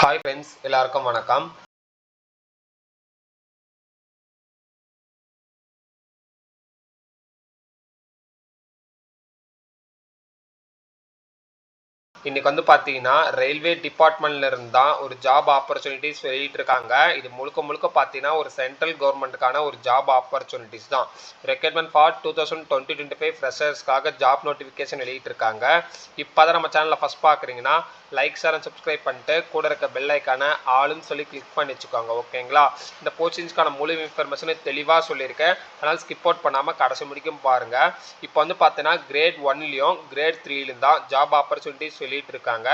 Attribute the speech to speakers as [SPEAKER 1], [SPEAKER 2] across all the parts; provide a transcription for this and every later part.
[SPEAKER 1] Hi friends, எல்லாருக்கும் வணக்கம். இன்னைக்கு வந்து பார்த்தீங்கன்னா ரயில்வே டிபார்ட்மெண்ட்ல இருந்து தான் ஒரு ஜாப் ஆப்பர்ச்சுனிட்டிஸ் வெளியிட்டிருக்காங்க. இது முழுக்க முழுக்க பார்த்தீங்கன்னா ஒரு சென்ட்ரல் கவர்மெண்ட்டுக்கான ஒரு ஜாப் ஆப்பர்ச்சுனிட்டிஸ் தான். ரெக்ரூட்மெண்ட் ஃபார் 2020-25 ஃப்ரெஷர்ஸ்க்காக ஜாப் நோட்டிஃபிகேஷன் வெளியிட்டிருக்காங்க. இப்போ தான் நம்ம சேனலில் ஃபஸ்ட் பார்க்குறீங்கன்னா லைக் ஷேர் அண்ட் சப்ஸ்கிரைப் பண்ணிட்டு கூட இருக்க பெல் ஐக்கான ஆளுன்னு சொல்லி கிளிக் பண்ணி வச்சுக்கோங்க. ஓகேங்களா? இந்த போஸ்டிங்ஸ்க்கான முழு இன்ஃபர்மேஷனை தெளிவாக சொல்லியிருக்கேன். அதனால் ஸ்கிப் அவுட் பண்ணாமல் கடைசி முடிக்கும் பாருங்கள். இப்போ வந்து பார்த்தீங்கன்னா கிரேட் 1லையும் கிரேட் 3லையும் தான் ஜாப் ஆப்பர்ச்சுனிட்டிஸ் வெளியிட்டிருக்காங்க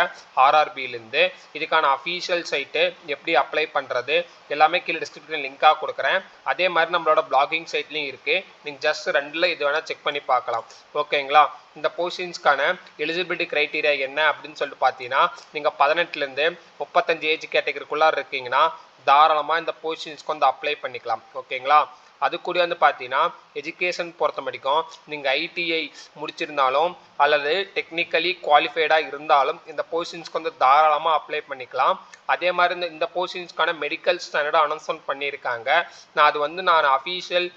[SPEAKER 1] ஆர்ஆர்பியிலேருந்து. இதுக்கான அஃபீஷியல் சைட்டு எப்படி அப்ளை பண்ணுறது எல்லாமே கீழே டிஸ்கிரிப்ஷன் லிங்காக கொடுக்குறேன். அதே மாதிரி நம்மளோட பிளாகிங் சைட்லையும் இருக்குது. நீங்கள் ஜஸ்ட் ரெண்டில் இது வேணால் செக் பண்ணி பார்க்கலாம். ஓகேங்களா? இந்த போஸ்டிங்ஸ்க்கான எலிஜிபிலிட்டி க்ரைட்டீரியா என்ன அப்படின்னு சொல்லிட்டு பார்த்தீங்கன்னா, நீங்கள் 18லேருந்து 35 ஏஜ் கேட்டகரிக்குள்ளார இருக்கீங்கன்னா தாராளமாக இந்த போஸ்டிங்ஸ்க்கு வந்து அப்ளை பண்ணிக்கலாம். ஓகேங்களா? அது கூட வந்து பார்த்தீங்கன்னா எஜுகேஷன் பொறுத்த வரைக்கும் நீங்கள் ஐடிஐ முடிச்சிருந்தாலும் அல்லது டெக்னிக்கலி குவாலிஃபைடாக இருந்தாலும் இந்த போஸ்டிங்ஸ்க்கு வந்து தாராளமாக அப்ளை பண்ணிக்கலாம். அதே மாதிரி இந்த போஸ்டிங்ஸ்க்கான மெடிக்கல் ஸ்டாண்டர்டாக அனௌன்ஸ்மெண்ட் பண்ணியிருக்காங்க. நான் அஃபீஷியல்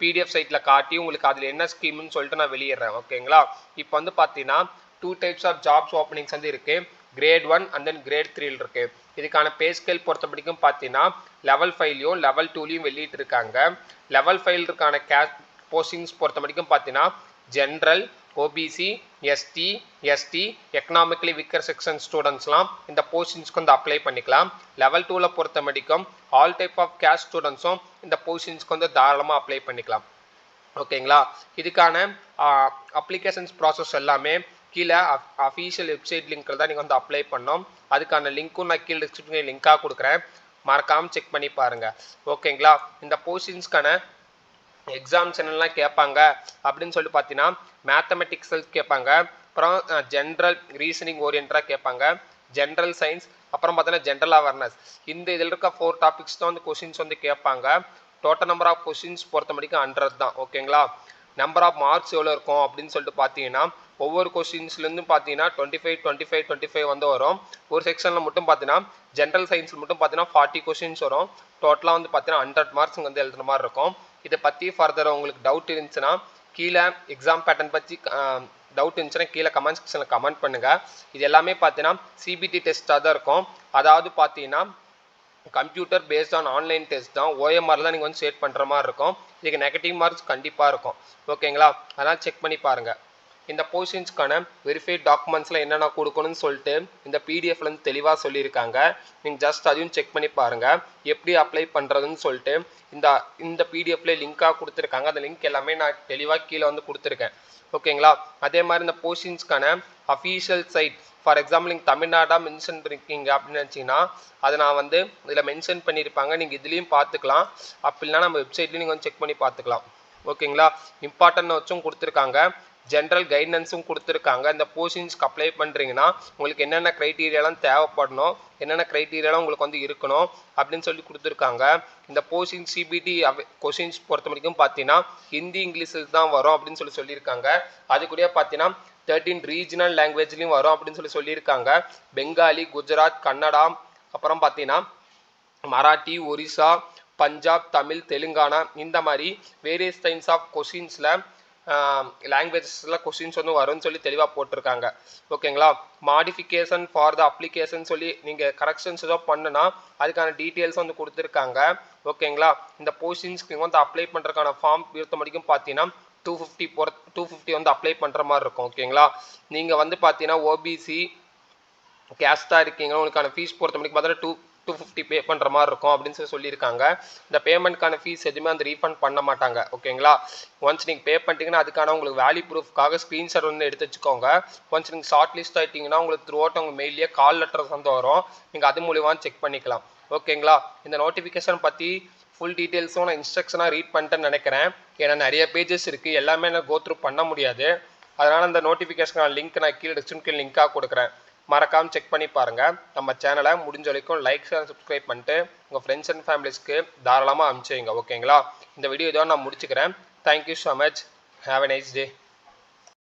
[SPEAKER 1] பிடிஎஃப் சைட்டில் காட்டி உங்களுக்கு அதில் என்ன ஸ்கீம்னு சொல்லிட்டு நான் வெளியிடுறேன். ஓகேங்களா? இப்போ வந்து பார்த்தீங்கன்னா 2 டைப்ஸ் ஆஃப் ஜாப்ஸ் ஓப்பனிங்ஸ் வந்து இருக்குது. கிரேட் 1 அண்ட் தென் கிரேட் 3 இருக்குது. இதுக்கான பே ஸ்கேல் பொறுத்த வரைக்கும் பார்த்தீங்கன்னா லெவல் 5லையும் லெவல் 2லையும் வெளியிட்டு இருக்காங்க. லெவல் 5க்கான போஸ்டிங்ஸ் பொறுத்த வரைக்கும் பார்த்தீங்கன்னா general, OBC, ST, ST, economically weaker section ஸ்டூடெண்ட்ஸ்லாம் இந்த போஸ்டிங்ஸ்க்கு வந்து அப்ளை பண்ணிக்கலாம். லெவல் 2ல் பொறுத்த வரைக்கும் ஆல் டைப் ஆஃப் கேஸ்ட் ஸ்டூடெண்ட்ஸும் இந்த போஸ்டிங்ஸ்க்கு வந்து தாராளமாக அப்ளை பண்ணிக்கலாம். ஓகேங்களா? இதுக்கான அப்ளிகேஷன்ஸ் ப்ராசஸ் எல்லாமே கீழே அஃபீஷியல் வெப்சைட் லிங்க்கில் தான் நீங்கள் வந்து அப்ளை பண்ணோம். அதுக்கான லிங்க்கும் நான் கீழே டிஸ்கிரிப்ஷன் லிங்காக கொடுக்குறேன். மறக்காமல் செக் பண்ணி பாருங்கள். ஓகேங்களா? இந்த போஸ்டிங்ஸ்க்கான எக்ஸாம்ஸ் என்னெல்லாம் கேட்பாங்க அப்படின்னு சொல்லி பார்த்தீங்கன்னா மேத்தமெட்டிக்ஸில் கேட்பாங்க, அப்புறம் ஜென்ரல் ரீசனிங் ஓரியன்டாக கேட்பாங்க, ஜென்ரல் சயின்ஸ், அப்புறம் பார்த்தீங்கன்னா ஜென்ரல் அவேர்னஸ். இதில் இருக்க 4 டாபிக்ஸ் தான் வந்து கொஷின்ஸ் வந்து கேட்பாங்க. டோட்டல் நம்பர் ஆஃப் கொஷின்ஸ் பொறுத்த வரைக்கும் 100 தான். ஓகேங்களா? நம்பர் ஆஃப் மார்க்ஸ் எவ்வளோ இருக்கும் அப்படின்னு சொல்லிட்டு பார்த்தீங்கன்னா ஒவ்வொரு கொஸ்டின்ஸ்லேருந்து பார்த்தீங்கன்னா 25 வந்து வரும். ஒரு செக்ஷனில் மட்டும் பார்த்தீங்கன்னா ஜென்ரல் சயின்ஸில் மட்டும் பார்த்தீங்கன்னா 40 கொஸ்டின்ஸ் வரும். டோட்டலாக வந்து பார்த்தீங்கன்னா 100 மார்க்ஸ் வந்து எழுதுற மாதிரி இருக்கும். இதை பற்றி ஃபர்தர் உங்களுக்கு டவுட் இருந்துச்சுன்னா கீழே எக்ஸாம் பேட்டர்ன் பற்றி டவுட் இருந்துச்சுன்னா கீழே கமெண்ட் செக்ஷனில் கமெண்ட் பண்ணுங்கள். இது எல்லாமே பார்த்தீங்கன்னா சிபிடி டெஸ்ட்டாக தான் இருக்கும். அதாவது பார்த்தீங்கன்னா computer based on online test தான். ஓஎம்ஆர் தான் நீங்கள் வந்து செட் பண்ணுற மாதிரி இருக்கும். இதுக்கு நெகட்டிவ் மார்க்ஸ் கண்டிப்பாக இருக்கும். ஓகேங்களா? அதனால் செக் பண்ணி பாருங்கள். இந்த போஸ்டிங்ஸ்க்கான வெரிஃபைட் டாக்குமெண்ட்ஸ்லாம் என்னென்ன கொடுக்கணும்னு சொல்லிட்டு இந்த பிடிஎஃப்லேருந்து தெளிவாக சொல்லியிருக்காங்க. நீங்கள் ஜஸ்ட் அதையும் செக் பண்ணி பாருங்கள் எப்படி அப்ளை பண்ணுறதுன்னு சொல்லிட்டு. இந்த பிடிஎஃப்ல லிங்காக கொடுத்துருக்காங்க. அந்த லிங்க் எல்லாமே நான் தெளிவாக கீழே வந்து கொடுத்துருக்கேன். ஓகேங்களா? அதே மாதிரி இந்த போஸ்டிங்ஸ்க்கான அஃபீஷியல் சைட் ஃபார் எக்ஸாம்பிள் நீங்கள் தமிழ்நாடாக மென்ஷன் பண்ணியிருக்கீங்க அப்படின்னு நினச்சிங்கன்னா அதை நான் வந்து இதில் மென்ஷன் பண்ணியிருப்பாங்க. நீங்கள் இதுலேயும் பார்த்துக்கலாம். அப்படின்னா நம்ம வெப்சைட்லேயும் நீங்கள் வந்து செக் பண்ணி பார்த்துக்கலாம். ஓகேங்களா? இம்பார்ட்டன்ட் நோட்ஸும் கொடுத்துருக்காங்க, ஜென்ரல் கைட்லைன்ஸும் கொடுத்துருக்காங்க. இந்த போஸ்டிங்ஸ்க்கு அப்ளை பண்ணுறீங்கன்னா உங்களுக்கு என்னென்ன க்ரைட்டீரியாலாம் தேவைப்படணும், என்னென்ன க்ரைட்டீரியாலாம் உங்களுக்கு வந்து இருக்கணும் அப்படின்னு சொல்லி கொடுத்துருக்காங்க. இந்த போஸ்டிங் சிபிடி கொஸ்டின்ஸ் பொறுத்த வரைக்கும் பார்த்தீங்கன்னா ஹிந்தி இங்கிலீஷில் தான் வரும் அப்படின்னு சொல்லியிருக்காங்க. அது கூட பார்த்தீங்கன்னா 13 ரீஜனல் லாங்குவேஜ்லையும் வரும் அப்படின்னு சொல்லியிருக்காங்க. பெங்காலி, குஜராத், கன்னடா, அப்புறம் பார்த்தீங்கன்னா மராட்டி, ஒரிசா, பஞ்சாப், தமிழ், தெலுங்கானா, இந்த மாதிரி வேரியஸ் டைப்ஸ் ஆஃப் கொஸ்டின்ஸில் லாங்குவேஜஸில் கொஸ்டின்ஸ் வந்து வரும்னு சொல்லி தெளிவாக போட்டிருக்காங்க. ஓகேங்களா? மாடிஃபிகேஷன் ஃபார் த அப்ளிகேஷன் சொல்லி நீங்கள் கரெக்ஷன்ஸ் ஏதோ பண்ணுனா அதுக்கான டீட்டெயில்ஸ் வந்து கொடுத்துருக்காங்க. ஓகேங்களா? இந்த போஸ்டிங்ஸ்க்கு வந்து அப்ளை பண்ணுறதுக்கான ஃபார்ம் பொறுத்த வரைக்கும் பார்த்தீங்கன்னா 250 வந்து அப்ளை பண்ணுற மாதிரி இருக்கும். ஓகேங்களா? நீங்கள் வந்து பார்த்தீங்கன்னா ஓபிசி கேஸ்டாக இருக்கீங்க, உங்களுக்கான ஃபீஸ் பொறுத்த வரைக்கும் பார்த்தீங்கன்னா 250 பே பண்ணுற மாதிரி இருக்கும் அப்படின்னு சொல்லியிருக்காங்க. இந்த பேமெண்ட்கான ஃபீஸ் எதுவுமே அந்த ரீஃபண்ட் பண்ண மாட்டாங்க. ஓகேங்களா? ஒன்ஸ் நீங்கள் பே பண்ணிட்டீங்கன்னா அதுக்கான உங்களுக்கு வேல்யூ ப்ரூஃப்காக ஸ்க்ரீன்ஷாட் வந்து எடுத்து வச்சுக்கோங்க. ஒன்ஸ் நீங்கள் ஷார்ட் லிஸ்ட் ஆகிட்டிங்கன்னா உங்களுக்கு த்ரூ அவுட் உங்கள் மெயிலே கால் லெட்டர்ஸ் வந்து வரும். நீங்கள் அது மூலியமாக செக் பண்ணிக்கலாம். ஓகேங்களா? இந்த நோட்டிஃபிகேஷன் பற்றி ஃபுல் டீட்டெயில்ஸும் நான் இன்ஸ்ட்ரக்ஷனாக ரீட் பண்ணிட்டேன்னு நினைக்கிறேன். ஏன்னா நிறைய பேஜஸ் இருக்குது, எல்லாமே நான் கோ த்ரூ பண்ண முடியாது. அதனால் அந்த நோட்டிஃபிகேஷன் லிங்க் நான் கீழே டிஸ்கிரிப்ஷன் லிங்காக கொடுக்குறேன். மறக்காமல் செக் பண்ணி பாருங்கள். நம்ம சேனலை முடிஞ்ச வரைக்கும் லைக் ஷேர் சப்ஸ்கிரைப் பண்ணிட்டு உங்கள் ஃப்ரெண்ட்ஸ் அண்ட் ஃபேமிலிஸ்க்கு தாராளமாக அனுப்பிச்சு வைங்க. ஓகேங்களா? இந்த வீடியோ இதோட நான் முடிச்சுக்கிறேன். Thank you so much. Have a nice day.